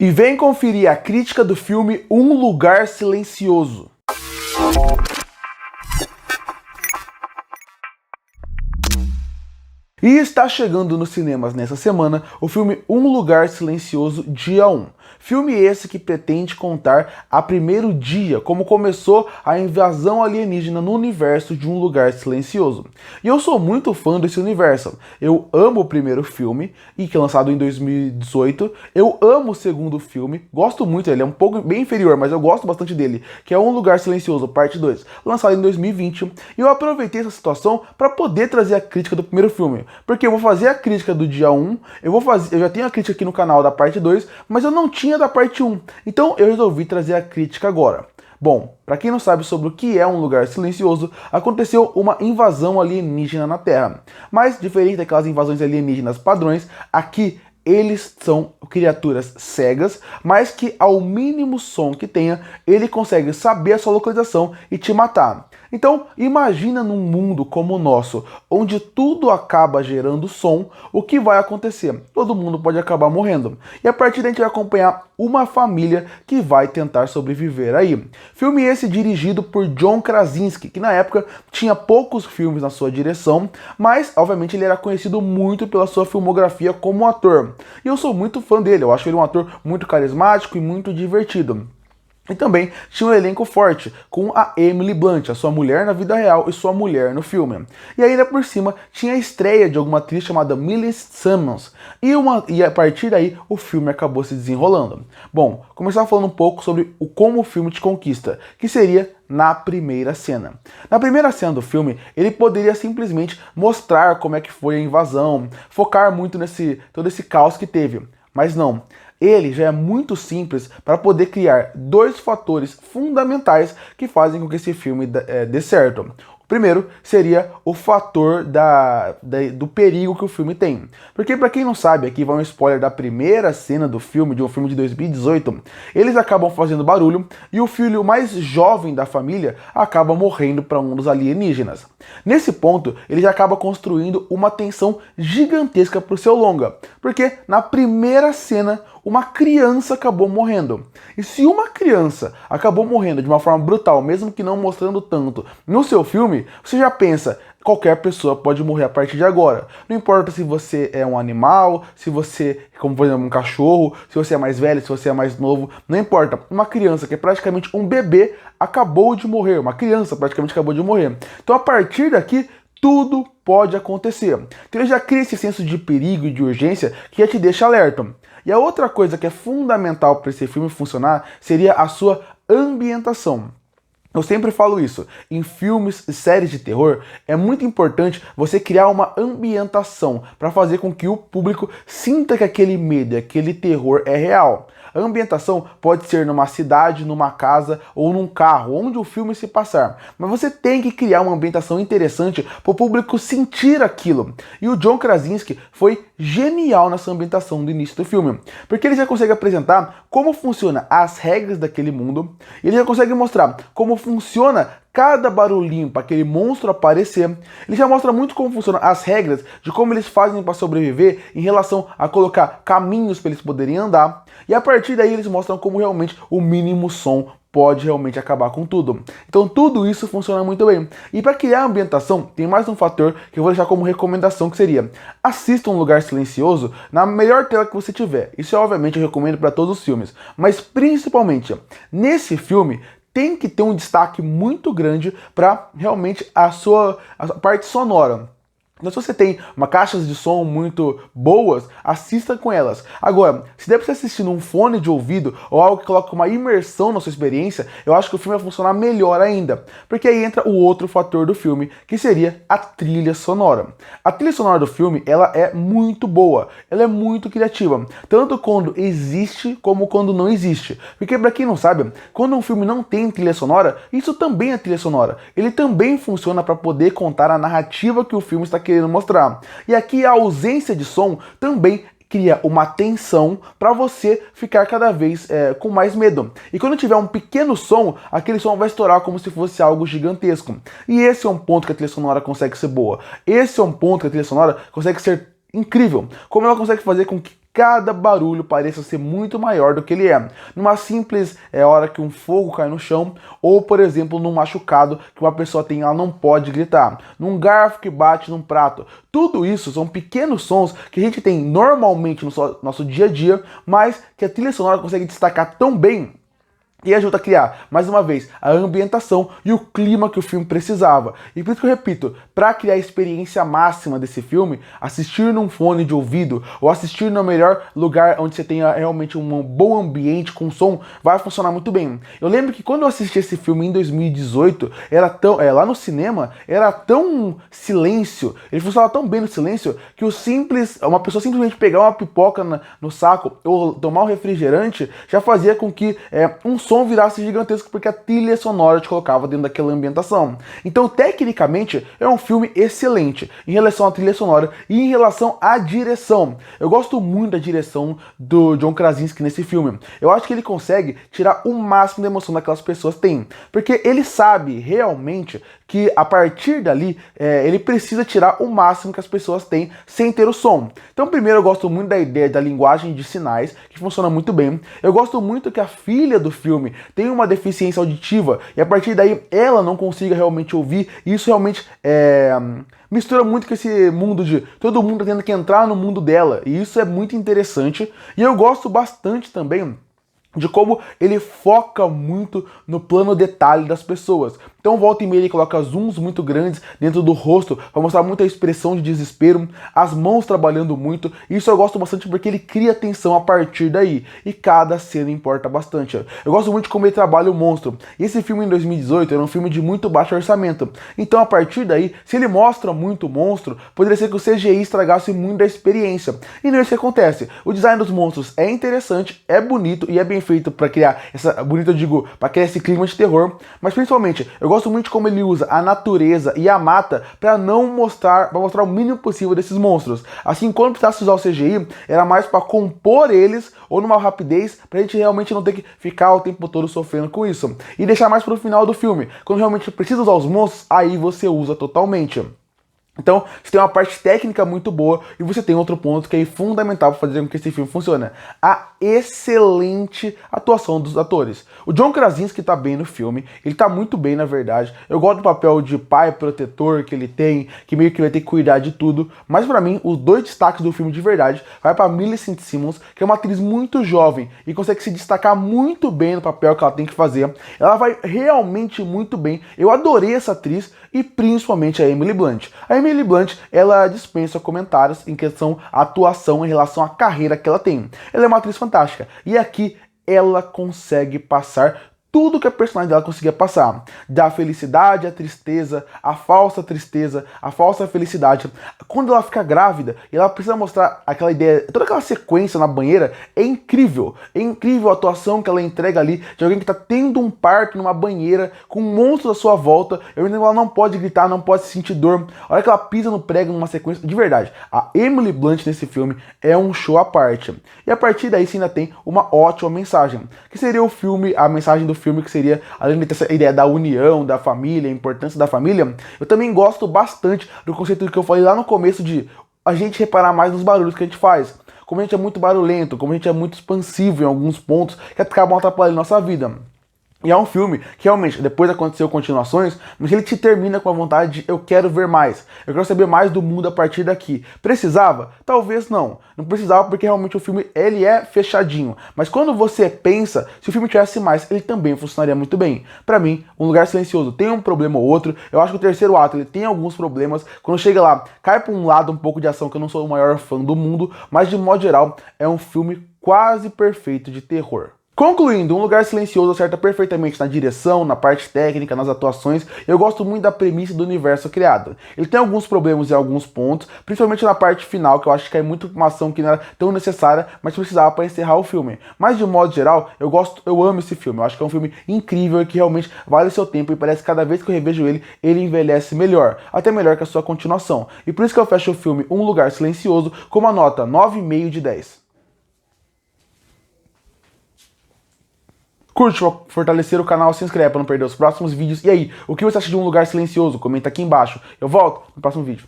E vem conferir a crítica do filme Um Lugar Silencioso. E está chegando nos cinemas nessa semana o filme Um Lugar Silencioso Dia 1. Filme esse que pretende contar a primeiro dia como começou a invasão alienígena no universo de Um Lugar Silencioso. E eu sou muito fã desse universo. Eu amo o primeiro filme, e que é lançado em 2018. Eu amo o segundo filme, gosto muito, ele é um pouco bem inferior, mas eu gosto bastante dele, que é Um Lugar Silencioso, parte 2, lançado em 2020. E eu aproveitei essa situação para poder trazer a crítica do primeiro filme. Porque eu vou fazer a crítica do dia 1, eu já tenho a crítica aqui no canal da parte 2, mas eu não tinha da parte 1. Então eu resolvi trazer a crítica agora. Bom, para quem não sabe sobre o que é Um Lugar Silencioso, aconteceu uma invasão alienígena na Terra. Mas, diferente daquelas invasões alienígenas padrões, aqui eles são criaturas cegas, mas que ao mínimo som que tenha, ele consegue saber a sua localização e te matar. Então, imagina num mundo como o nosso, onde tudo acaba gerando som, o que vai acontecer? Todo mundo pode acabar morrendo. E a partir daí a gente vai acompanhar uma família que vai tentar sobreviver aí. Filme esse dirigido por John Krasinski, que na época tinha poucos filmes na sua direção, mas obviamente ele era conhecido muito pela sua filmografia como ator. E eu sou muito fã dele, eu acho ele um ator muito carismático e muito divertido. E também tinha um elenco forte, com a Emily Blunt, a sua mulher na vida real e sua mulher no filme. E ainda por cima tinha a estreia de alguma atriz chamada Millie Simmons. E a partir daí o filme acabou se desenrolando. Bom, começar falando um pouco sobre como o filme te conquista, que seria na primeira cena. Na primeira cena do filme, ele poderia simplesmente mostrar como é que foi a invasão, focar muito todo esse caos que teve. Mas não. Ele já é muito simples para poder criar dois fatores fundamentais que fazem com que esse filme dê certo. O primeiro seria o fator do perigo que o filme tem. Porque para quem não sabe, aqui vai um spoiler da primeira cena do filme, de um filme de 2018, eles acabam fazendo barulho e o filho mais jovem da família acaba morrendo para um dos alienígenas. Nesse ponto, ele já acaba construindo uma tensão gigantesca para o seu longa, porque na primeira cena uma criança acabou morrendo. E se uma criança acabou morrendo de uma forma brutal, mesmo que não mostrando tanto no seu filme, você já pensa, qualquer pessoa pode morrer a partir de agora. Não importa se você é um animal, se você, como por exemplo, um cachorro, se você é mais velho, se você é mais novo, não importa. Uma criança que é praticamente um bebê acabou de morrer, uma criança praticamente acabou de morrer. Então a partir daqui, tudo pode acontecer. Então ele já cria esse senso de perigo e de urgência que já te deixa alerta. E a outra coisa que é fundamental para esse filme funcionar seria a sua ambientação. Eu sempre falo isso, em filmes e séries de terror, é muito importante você criar uma ambientação para fazer com que o público sinta que aquele medo, aquele terror é real. A ambientação pode ser numa cidade, numa casa ou num carro, onde o filme se passar. Mas você tem que criar uma ambientação interessante para o público sentir aquilo. E o John Krasinski foi genial nessa ambientação do início do filme. Porque ele já consegue apresentar como funciona as regras daquele mundo. Ele já consegue mostrar como funciona cada barulhinho para aquele monstro aparecer. Ele já mostra muito como funcionam as regras de como eles fazem para sobreviver em relação a colocar caminhos para eles poderem andar. E a partir daí eles mostram como realmente o mínimo som pode realmente acabar com tudo. Então tudo isso funciona muito bem. E para criar a ambientação, tem mais um fator que eu vou deixar como recomendação, que seria: assista Um Lugar Silencioso na melhor tela que você tiver. Isso obviamente eu recomendo para todos os filmes. Mas principalmente, nesse filme, tem que ter um destaque muito grande para realmente a parte sonora. Então, se você tem caixas de som muito boas, assista com elas. Agora, se der pra você assistir num fone de ouvido ou algo que coloque uma imersão na sua experiência, eu acho que o filme vai funcionar melhor ainda. Porque aí entra o outro fator do filme, que seria a trilha sonora. A trilha sonora do filme, ela é muito boa, ela é muito criativa. Tanto quando existe, como quando não existe. Porque pra quem não sabe, quando um filme não tem trilha sonora, isso também é trilha sonora. Ele também funciona para poder contar a narrativa que o filme está querendo mostrar. E aqui a ausência de som também cria uma tensão para você ficar cada vez com mais medo. E quando tiver um pequeno som, aquele som vai estourar como se fosse algo gigantesco. E esse é um ponto que a trilha sonora consegue ser boa. Esse é um ponto que a trilha sonora consegue ser incrível. Como ela consegue fazer com que cada barulho pareça ser muito maior do que ele é. Numa simples hora que um fogo cai no chão, ou por exemplo, num machucado que uma pessoa tem, ela não pode gritar. Num garfo que bate num prato. Tudo isso são pequenos sons que a gente tem normalmente no nosso dia a dia, mas que a trilha sonora consegue destacar tão bem e ajuda a criar, mais uma vez, a ambientação e o clima que o filme precisava. E por isso que eu repito, para criar a experiência máxima desse filme, assistir num fone de ouvido ou assistir no melhor lugar onde você tenha realmente um bom ambiente com som, vai funcionar muito bem. Eu lembro que quando eu assisti esse filme em 2018, era tão, lá no cinema, era tão silêncio, ele funcionava tão bem no silêncio, que uma pessoa simplesmente pegar uma pipoca no saco ou tomar um refrigerante já fazia com que um som virasse gigantesco, porque a trilha sonora te colocava dentro daquela ambientação. Então, tecnicamente, é um filme excelente em relação à trilha sonora e em relação à direção. Eu gosto muito da direção do John Krasinski nesse filme. Eu acho que ele consegue tirar o máximo da emoção daquelas pessoas têm, porque ele sabe realmente que a partir dali ele precisa tirar o máximo que as pessoas têm sem ter o som. Então, primeiro, eu gosto muito da ideia da linguagem de sinais, que funciona muito bem. Eu gosto muito que a filha do filme tem uma deficiência auditiva e a partir daí ela não consiga realmente ouvir, e isso realmente mistura muito com esse mundo de todo mundo tendo que entrar no mundo dela, e isso é muito interessante. E eu gosto bastante também de como ele foca muito no plano detalhe das pessoas. Então, volta e meia, ele coloca zooms muito grandes dentro do rosto para mostrar muita expressão de desespero, as mãos trabalhando muito. Isso eu gosto bastante porque ele cria tensão a partir daí, e cada cena importa bastante. Eu gosto muito de como ele trabalha o monstro. Esse filme em 2018 era um filme de muito baixo orçamento, então a partir daí, se ele mostra muito monstro, poderia ser que o CGI estragasse muito da experiência. E não é isso que acontece. O design dos monstros é interessante, é bonito e é bem feito para criar bonito eu digo, para criar esse clima de terror, mas principalmente eu gosto muito de como ele usa a natureza e a mata para mostrar o mínimo possível desses monstros. Assim, quando precisasse usar o CGI, era mais para compor eles ou numa rapidez, pra gente realmente não ter que ficar o tempo todo sofrendo com isso. E deixar mais pro final do filme. Quando realmente precisa usar os monstros, aí você usa totalmente. Então, você tem uma parte técnica muito boa e você tem outro ponto que é fundamental para fazer com que esse filme funcione: a excelente atuação dos atores. O John Krasinski tá bem no filme, ele tá muito bem, na verdade. Eu gosto do papel de pai protetor que ele tem, que meio que vai ter que cuidar de tudo. Mas pra mim, os dois destaques do filme de verdade vai pra Millicent Simmonds, que é uma atriz muito jovem e consegue se destacar muito bem no papel que ela tem que fazer. Ela vai realmente muito bem. Eu adorei essa atriz, e principalmente a Emily Blunt. A Emily Blunt, ela dispensa comentários em questão à atuação em relação à carreira que ela tem. Ela é uma atriz fantástica. E aqui ela consegue passar tudo que a personagem dela conseguia passar. Da felicidade à tristeza, a falsa tristeza, a falsa felicidade. Quando ela fica grávida e ela precisa mostrar aquela ideia, toda aquela sequência na banheira, é incrível. É incrível a atuação que ela entrega ali de alguém que está tendo um parto numa banheira com um monstro à sua volta. Ela não pode gritar, não pode sentir dor. A hora que ela pisa no prego numa sequência, de verdade, a Emily Blunt nesse filme é um show à parte. E a partir daí você ainda tem uma ótima mensagem, que seria o filme, a mensagem do filme, que seria, além de ter essa ideia da união, da família, a importância da família, eu também gosto bastante do conceito que eu falei lá no começo de a gente reparar mais nos barulhos que a gente faz. Como a gente é muito barulhento, como a gente é muito expansivo em alguns pontos que acabam atrapalhando a nossa vida. E é um filme que realmente, depois aconteceu continuações, mas ele te termina com a vontade de eu quero ver mais, eu quero saber mais do mundo a partir daqui. Precisava? Talvez não. Não precisava porque realmente o filme ele é fechadinho. Mas quando você pensa, se o filme tivesse mais, ele também funcionaria muito bem. Pra mim, Um Lugar Silencioso tem um problema ou outro. Eu acho que o terceiro ato ele tem alguns problemas. Quando chega lá, cai pra um lado um pouco de ação, que eu não sou o maior fã do mundo, mas de modo geral, é um filme quase perfeito de terror. Concluindo, Um Lugar Silencioso acerta perfeitamente na direção, na parte técnica, nas atuações. Eu gosto muito da premissa do universo criado. Ele tem alguns problemas em alguns pontos, principalmente na parte final, que eu acho que é muito uma ação que não era tão necessária, mas precisava para encerrar o filme. Mas de modo geral, eu amo esse filme. Eu acho que é um filme incrível e que realmente vale o seu tempo, e parece que cada vez que eu revejo ele, ele envelhece melhor, até melhor que a sua continuação. E por isso que eu fecho o filme Um Lugar Silencioso com uma nota 9,5 de 10. Curte para fortalecer o canal, se inscreve para não perder os próximos vídeos. E aí, o que você acha de Um Lugar Silencioso? Comenta aqui embaixo. Eu volto no próximo vídeo.